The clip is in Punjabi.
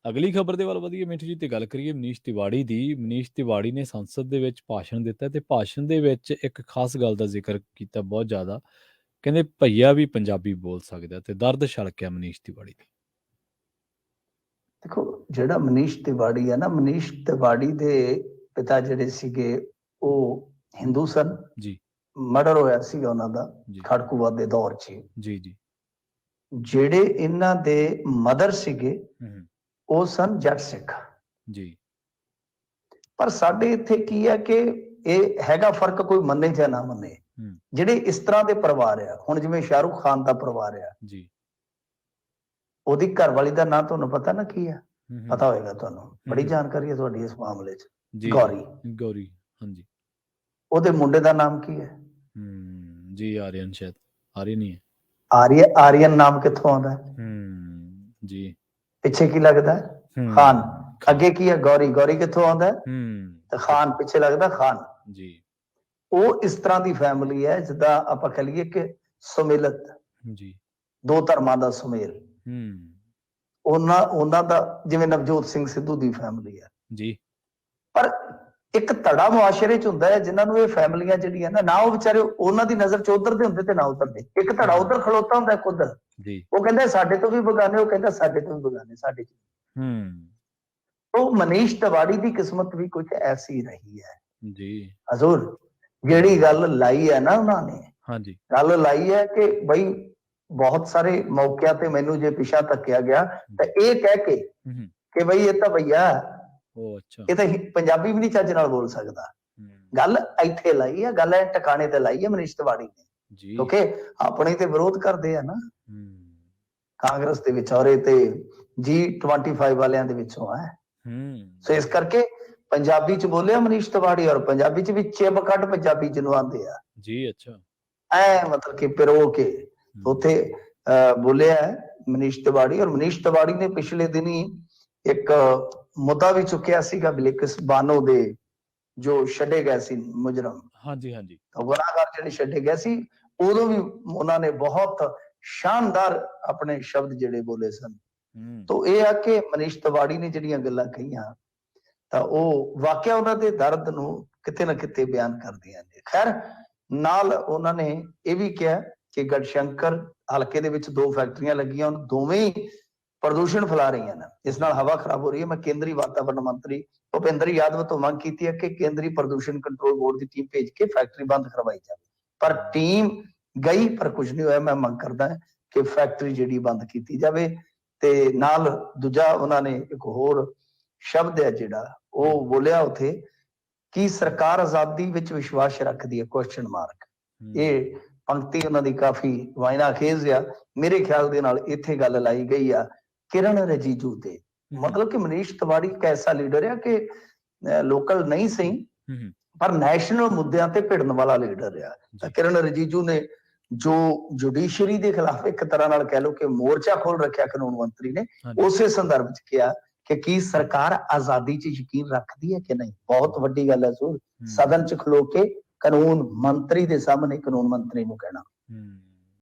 ਅਗਲੀ ਖਬਰ ਦੇ ਵੱਲ ਵਧੀਏ ਮਿੰਟੂ ਜੀ, ਤੇ ਗੱਲ ਕਰੀਏ ਮਨੀਸ਼ ਤਿਵਾੜੀ ਦੀ। ਮਨੀਸ਼ ਤਿਵਾੜੀ ਨੇ ਸੰਸਦ ਦੇ ਵਿੱਚ ਭਾਸ਼ਣ ਦਿੱਤਾ ਤੇ ਭਾਸ਼ਣ ਦੇ ਵਿੱਚ ਇੱਕ ਖਾਸ ਗੱਲ ਦਾ ਜ਼ਿਕਰ ਕੀਤਾ ਬਹੁਤ ਜ਼ਿਆਦਾ। ਕਹਿੰਦੇ ਭਈਆ ਵੀ ਪੰਜਾਬੀ ਬੋਲ ਸਕਦਾ, ਤੇ ਦਰਦ ਛਲਕਿਆ ਮਨੀਸ਼ ਤਿਵਾੜੀ ਦੀ। ਦੇਖੋ, ਜਿਹੜਾ ਮਨੀਸ਼ ਤਿਵਾੜੀ ਹੈ ਨਾ, ਮਨੀਸ਼ ਤਿਵਾੜੀ ਦੇ ਪਿਤਾ ਜਿਹੜੇ ਸੀਗੇ ਉਹ ਹਿੰਦੂ ਸਨ ਜੀ ਮਰਡਰ ਹੋਇਆ ਸੀਗਾ ਉਹਨਾਂ ਦਾ ਜੀ ਖੜਕੂਵਾਦ ਦੇ ਦੌਰ 'ਚ। ਜੀ ਜੀ ਜਿਹੜੇ ਇਹਨਾਂ ਦੇ ਮਦਰ ਸੀਗੇ ਹੂੰ ਉਹ ਸਨ ਜੱਟ ਸਿੱਖ। ਜੀ ਪਰ ਸਾਡੇ ਇੱਥੇ ਕੀ ਹੈ ਕਿ ਇਹ ਹੈਗਾ ਫਰਕ, ਕੋਈ ਮੰਨੇ ਜਾਂ ਨਾ ਮੰਨੇ। ਹੂੰ ਜਿਹੜੇ ਇਸ ਤਰ੍ਹਾਂ ਦੇ ਪਰਿਵਾਰ ਆ, ਹੁਣ ਜਿਵੇਂ ਸ਼ਾਹਰੁਖ ਖਾਨ ਦਾ ਪਰਿਵਾਰ ਆ, ਜੀ ਉਹਦੀ ਘਰਵਾਲੀ ਦਾ ਨਾਂ ਤੁਹਾਨੂੰ ਪਤਾ ਨਾ ਕੀ ਆ? ਹੂੰ ਪਤਾ ਹੋਏਗਾ ਤੁਹਾਨੂੰ, ਬੜੀ ਜਾਣਕਾਰੀ ਹੈ ਤੁਹਾਡੀ ਇਸ ਮਾਮਲੇ 'ਚ। ਜੀ ਗੌਰੀ। ਗੌਰੀ ਹਾਂਜੀ। ਉਹਦੇ ਮੁੰਡੇ ਦਾ ਨਾਮ ਕੀ ਹੈ? ਜੀ ਆਰੀਅਨ, ਸ਼ਾਇਦ ਆਰੀਅਨ ਹੀ ਹੈ। ਆਰੀਅਨ ਨਾਮ ਕਿੱਥੋਂ ਆਉਂਦਾ ਹੈ? ਜੀ ਪਿੱਛੇ ਕੀ ਲੱਗਦਾ ਹੈ? ਖਾਨ। ਅੱਗੇ ਕੀ ਹੈ? ਗੌਰੀ। ਗੌਰੀ ਕਿੱਥੋਂ ਆਉਂਦਾ ਹੈ? ਤੇ ਖਾਨ ਪਿੱਛੇ ਲੱਗਦਾ ਖਾਨ। ਜੀ ਉਹ ਇਸ ਤਰ੍ਹਾਂ ਦੀ ਫੈਮਿਲੀ ਹੈ ਜਿੱਦਾਂ ਆਪਾਂ ਕਹ ਲਈਏ ਕਿ ਸੁਮੇਲਤ, ਜੀ ਦੋ ਧਰਮਾਂ ਦਾ ਸੁਮੇਲ। ਉਹਨਾਂ ਦਾ ਜਿਵੇਂ ਨਵਜੋਤ ਸਿੰਘ ਸਿੱਧੂ ਦੀ ਫੈਮਿਲੀ ਹੈ ਜੀ। ਪਰ ਇੱਕ ਧੜਾ ਮੁਆਸ਼ਰੇ 'ਚ ਹੁੰਦਾ ਹੈ ਜਿਨ੍ਹਾਂ ਨੂੰ ਇਹ ਫੈਮਲੀਆਂ ਜਿਹੜੀਆਂ ਨਾ ਉਹ ਵਿਚਾਰੇ ਉਹਨਾਂ ਦੀ ਨਜ਼ਰ 'ਚ ਉਧਰ ਦੇ ਹੁੰਦੇ ਤੇ ਨਾ ਉਧਰ ਦੇ। ਇੱਕ ਧੜਾ ਉਧਰ ਖਲੋਤਾ ਹੁੰਦਾ, ਇੱਕ ਉਧਰ। ਉਹ ਕਹਿੰਦਾ ਸਾਡੇ ਤੋਂ ਵੀ ਬਗਾਨੇ, ਉਹ ਕਹਿੰਦਾ ਸਾਡੇ ਤੋਂ ਵੀ ਬਗਾਨੇ, ਸਾਡੇ 'ਚ। ਉਹ ਮਨੀਸ਼ ਤਿਵਾੜੀ ਦੀ ਕਿਸਮਤ ਵੀ ਕੁਝ ਐਸੀ ਰਹੀ ਹੈ ਜੀ ਹਜ਼ੂਰ। ਜਿਹੜੀ ਗੱਲ ਲਾਈ ਹੈ ਨਾ ਉਹਨਾਂ ਨੇ, ਹਾਂਜੀ, ਗੱਲ ਲਾਈ ਹੈ ਕਿ ਬਈ ਬਹੁਤ ਸਾਰੇ ਮੌਕਿਆਂ ਤੇ ਮੈਨੂੰ ਜੇ ਪਿੱਛਾ ਧੱਕਿਆ ਗਿਆ ਤਾਂ ਇਹ ਕਹਿ ਕੇ ਕਿ ਬਈ ਇਹ ਤਾਂ ਭਈਆ, ਇਹ ਤਾਂ ਪੰਜਾਬੀ ਵੀ ਨਹੀਂ ਚੱਜ ਨਾਲ ਬੋਲ ਸਕਦਾ। ਗੱਲ ਇੱਥੇ ਲਾਈ ਹੈ, ਗੱਲ ਇਹ ਟਿਕਾਣੇ ਤੇ ਲਾਈ ਹੈ ਮਨੀਸ਼ ਤਿਵਾੜੀ ਨੇ, ਕਿਉਂਕਿ ਆਪਣੇ ਤੇ ਵਿਰੋਧ ਕਰਦੇ ਆ ਨਾ ਕਾਂਗਰਸ ਦੇ ਵਿੱਚ, ਔਰ ਇਹ ਤੇ G25 ਵਾਲਿਆਂ ਦੇ ਵਿੱਚੋਂ ਹੈ। ਸੋ ਇਸ ਕਰਕੇ ਪੰਜਾਬੀ 'ਚ ਬੋਲਿਆ ਮਨੀਸ਼ ਤਿਵਾੜੀ, ਔਰ ਪੰਜਾਬੀ 'ਚ ਵੀ ਚਿਬ ਕੱਢ ਪੰਜਾਬੀ ਜਿਹਨੂੰ ਆਉਂਦੇ ਆ ਜੀ। ਅੱਛਾ, ਐ ਮਤਲਬ ਕਿ ਪਿਰੋ ਕੇ ਉੱਥੇ ਬੋਲਿਆ ਮਨੀਸ਼ ਤਿਵਾੜੀ। ਔਰ ਮਨੀਸ਼ ਤਿਵਾੜੀ ਨੇ ਪਿਛਲੇ ਦਿਨੀ ਇੱਕ ਮੁੱਦਾ ਵੀ ਚੁੱਕਿਆ ਸੀਗਾ ਬਿਲਕਿਸ ਬਾਨੋ ਦੇ, ਜੋ ਛੱਡੇ ਗਏ ਸੀ ਮੁਜਰਮ। ਹਾਂਜੀ ਹਾਂਜੀ, ਗੁਨਾਹਗਾਰ ਜਿਹੜੇ ਛੱਡੇ ਗਏ ਸੀ, ਉਦੋਂ ਵੀ ਉਹਨਾਂ ਨੇ ਬਹੁਤ ਸ਼ਾਨਦਾਰ ਆਪਣੇ ਸ਼ਬਦ ਜਿਹੜੇ ਬੋਲੇ ਸਨ। ਤਾਂ ਇਹ ਆ ਕਿ ਮਨੀਸ਼ ਤਿਵਾੜੀ ਨੇ ਜਿਹੜੀਆਂ ਗੱਲਾਂ ਕਹੀਆਂ ਤਾਂ ਉਹ ਵਾਕਿਆ ਉਹਨਾਂ ਦੇ ਦਰਦ ਨੂੰ ਕਿਤੇ ਨਾ ਕਿਤੇ ਬਿਆਨ ਕਰਦੀਆਂ ਨੇ। ਖੈਰ, ਨਾਲ ਉਹਨਾਂ ਨੇ ਇਹ ਵੀ ਕਿਹਾ ਕਿ ਗੜਸ਼ੰਕਰ ਹਲਕੇ ਦੇ ਵਿੱਚ 2 ਫੈਕਟਰੀਆਂ ਲੱਗੀਆਂ, ਦੋਵੇਂ ਹੀ ਪ੍ਰਦੂਸ਼ਣ ਫੈਲਾ ਰਹੀਆਂ ਨੇ, ਇਸ ਨਾਲ ਹਵਾ ਖਰਾਬ ਹੋ ਰਹੀ ਹੈ। ਮੈਂ ਕੇਂਦਰੀ ਵਾਤਾਵਰਣ ਮੰਤਰੀ ਭੁਪਿੰਦਰ ਯਾਦਵ ਤੋਂ ਮੰਗ ਕੀਤੀ ਹੈ ਕਿ ਕੇਂਦਰੀ ਪ੍ਰਦੂਸ਼ਣ ਕੰਟਰੋਲ ਬੋਰਡ ਦੀ ਟੀਮ ਭੇਜ ਕੇ ਫੈਕਟਰੀ ਬੰਦ ਕਰਵਾਈ ਜਾਵੇ, ਪਰ ਟੀਮ ਗਈ ਪਰ ਕੁਝ ਨਹੀਂ ਹੋਇਆ। ਮੈਂ ਮੰਗ ਕਰਦਾ ਕਿ ਫੈਕਟਰੀ ਜਿਹੜੀ ਬੰਦ ਕੀਤੀ ਜਾਵੇ। ਤੇ ਨਾਲ ਦੂਜਾ ਉਹਨਾਂ ਨੇ ਇੱਕ ਹੋਰ ਸ਼ਬਦ ਹੈ ਜਿਹੜਾ ਉਹ ਬੋਲਿਆ ਉੱਥੇ ਕਿ ਸਰਕਾਰ ਆਜ਼ਾਦੀ ਵਿੱਚ ਵਿਸ਼ਵਾਸ ਰੱਖਦੀ ਹੈ, ਕੁਐਸਚਨ ਮਾਰਕ। ਇਹ ਪੰਕਤੀ ਉਹਨਾਂ ਦੀ ਕਾਫੀ ਵਾਇਨਾ ਖੇਜ਼ ਆ। ਮੇਰੇ ਖਿਆਲ ਦੇ ਨਾਲ ਇੱਥੇ ਗੱਲ ਲਾਈ ਗਈ ਆ ਕਿਰਨ ਰਿਜੀਜੂ ਤੇ। ਮਤਲਬ ਕਿ ਮਨੀਸ਼ ਤਿਵਾੜੀ ਇੱਕ ਐਸਾ ਲੀਡਰ ਆ ਕਿ ਲੋਕਲ ਨਹੀਂ ਸਹੀ ਪਰ ਨੈਸ਼ਨਲ ਮੁੱਦਿਆਂ ਤੇ ਭਿੜਨ ਵਾਲਾ ਲੀਡਰ ਆ। ਤਾਂ ਕਿਰਨ ਰਿਜੀਜੂ ਨੇ ਜੋ ਜੁਡੀਸ਼ਰੀ ਦੇ ਖਿਲਾਫ ਇੱਕ ਤਰ੍ਹਾਂ ਨਾਲ ਕਹਿ ਲਓ ਕਿ ਮੋਰਚਾ ਖੋਲ ਰੱਖਿਆ ਕਾਨੂੰਨ ਮੰਤਰੀ ਨੇ, ਉਸੇ ਸੰਦਰਭ ਚ ਕਿਹਾ ਕਿ ਕੀ ਸਰਕਾਰ ਆਜ਼ਾਦੀ 'ਚ ਯਕੀਨ ਰੱਖਦੀ ਹੈ ਕਿ ਨਹੀਂ। ਬਹੁਤ ਵੱਡੀ ਗੱਲ ਹੈ ਸੂਰ, ਸਦਨ 'ਚ ਖਲੋ ਕੇ ਕਾਨੂੰਨ ਮੰਤਰੀ ਦੇ ਸਾਹਮਣੇ ਕਾਨੂੰਨ ਮੰਤਰੀ ਨੂੰ ਕਹਿਣਾ।